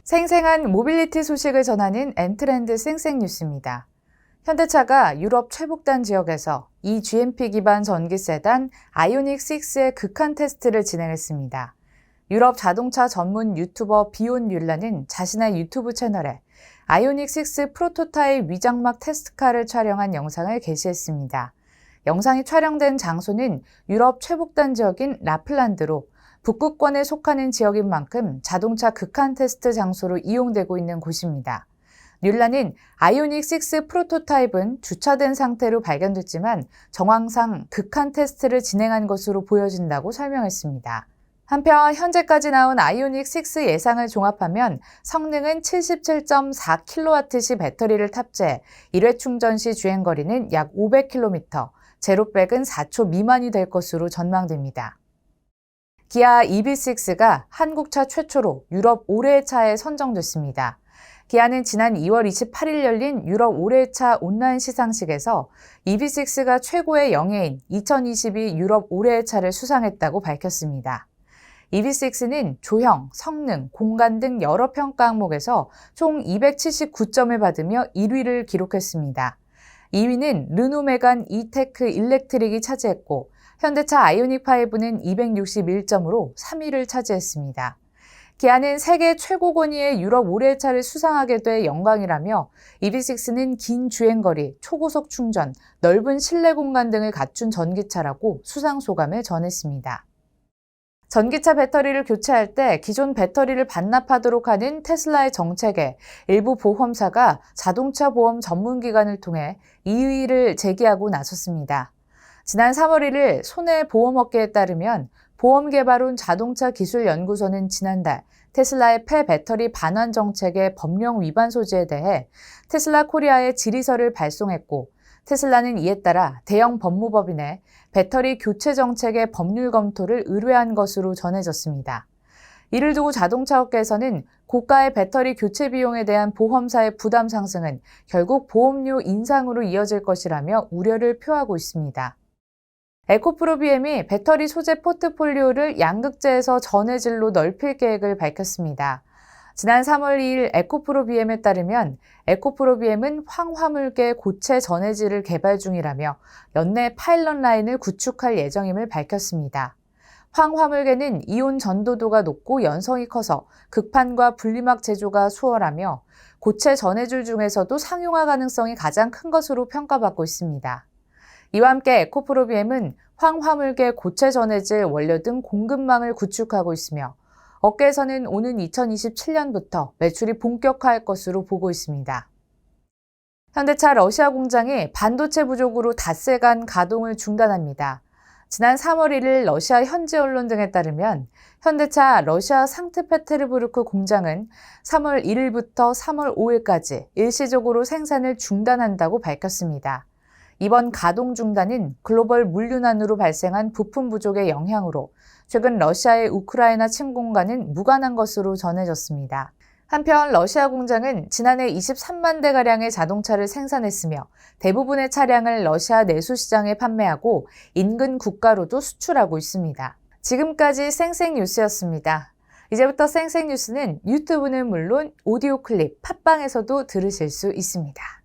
생생한 모빌리티 소식을 전하는 엔트렌드 쌩쌩뉴스입니다. 현대차가 유럽 최북단 지역에서 eGMP 기반 전기 세단 아이오닉 6의 극한 테스트를 진행했습니다. 유럽 자동차 전문 유튜버 비온 뮬라는 자신의 유튜브 채널에 아이오닉 6 프로토타입 위장막 테스트카를 촬영한 영상을 게시했습니다. 영상이 촬영된 장소는 유럽 최북단 지역인 라플란드로 북극권에 속하는 지역인 만큼 자동차 극한 테스트 장소로 이용되고 있는 곳입니다. 뮬라는 아이오닉 6 프로토타입은 주차된 상태로 발견됐지만 정황상 극한 테스트를 진행한 것으로 보여진다고 설명했습니다. 한편 현재까지 나온 아이오닉 6 예상을 종합하면 성능은 77.4kWh 배터리를 탑재해 1회 충전 시 주행거리는 약 500km, 제로백은 4초 미만이 될 것으로 전망됩니다. 기아 EV6가 한국차 최초로 유럽 올해의 차에 선정됐습니다. 기아는 지난 2월 28일 열린 유럽 올해의 차 온라인 시상식에서 EV6가 최고의 영예인 2022 유럽 올해의 차를 수상했다고 밝혔습니다. EV6는 조형, 성능, 공간 등 여러 평가 항목에서 총 279점을 받으며 1위를 기록했습니다. 2위는 르노 메간 이테크 일렉트릭이 차지했고 현대차 아이오닉5는 261점으로 3위를 차지했습니다. 기아는 세계 최고 권위의 유럽 올해의 차를 수상하게 돼 영광이라며 EV6는 긴 주행거리, 초고속 충전, 넓은 실내 공간 등을 갖춘 전기차라고 수상 소감을 전했습니다. 전기차 배터리를 교체할 때 기존 배터리를 반납하도록 하는 테슬라의 정책에 일부 보험사가 자동차 보험 전문기관을 통해 이의를 제기하고 나섰습니다. 지난 3월 1일 손해보험업계에 따르면 보험개발원 자동차기술연구소는 지난달 테슬라의 폐배터리 반환 정책의 법령 위반 소지에 대해 테슬라 코리아에 질의서를 발송했고 테슬라는 이에 따라 대형 법무법인에 배터리 교체 정책의 법률 검토를 의뢰한 것으로 전해졌습니다. 이를 두고 자동차업계에서는 고가의 배터리 교체 비용에 대한 보험사의 부담 상승은 결국 보험료 인상으로 이어질 것이라며 우려를 표하고 있습니다. 에코프로 BM이 배터리 소재 포트폴리오를 양극재에서 전해질로 넓힐 계획을 밝혔습니다. 지난 3월 2일 에코프로 BM에 따르면 에코프로 BM은 황화물계 고체 전해질을 개발 중이라며 연내 파일럿 라인을 구축할 예정임을 밝혔습니다. 황화물계는 이온 전도도가 높고 연성이 커서 극판과 분리막 제조가 수월하며 고체 전해줄 중에서도 상용화 가능성이 가장 큰 것으로 평가받고 있습니다. 이와 함께 에코프로 BM은 황화물계 고체 전해질 원료 등 공급망을 구축하고 있으며 업계에서는 오는 2027년부터 매출이 본격화할 것으로 보고 있습니다. 현대차 러시아 공장이 반도체 부족으로 닷새간 가동을 중단합니다. 지난 3월 1일 러시아 현지 언론 등에 따르면 현대차 러시아 상트페테르부르크 공장은 3월 1일부터 3월 5일까지 일시적으로 생산을 중단한다고 밝혔습니다. 이번 가동 중단은 글로벌 물류난으로 발생한 부품 부족의 영향으로 최근 러시아의 우크라이나 침공과는 무관한 것으로 전해졌습니다. 한편 러시아 공장은 지난해 23만 대가량의 자동차를 생산했으며 대부분의 차량을 러시아 내수 시장에 판매하고 인근 국가로도 수출하고 있습니다. 지금까지 쌩쌩뉴스였습니다. 이제부터 쌩쌩뉴스는 유튜브는 물론 오디오 클립, 팟빵에서도 들으실 수 있습니다.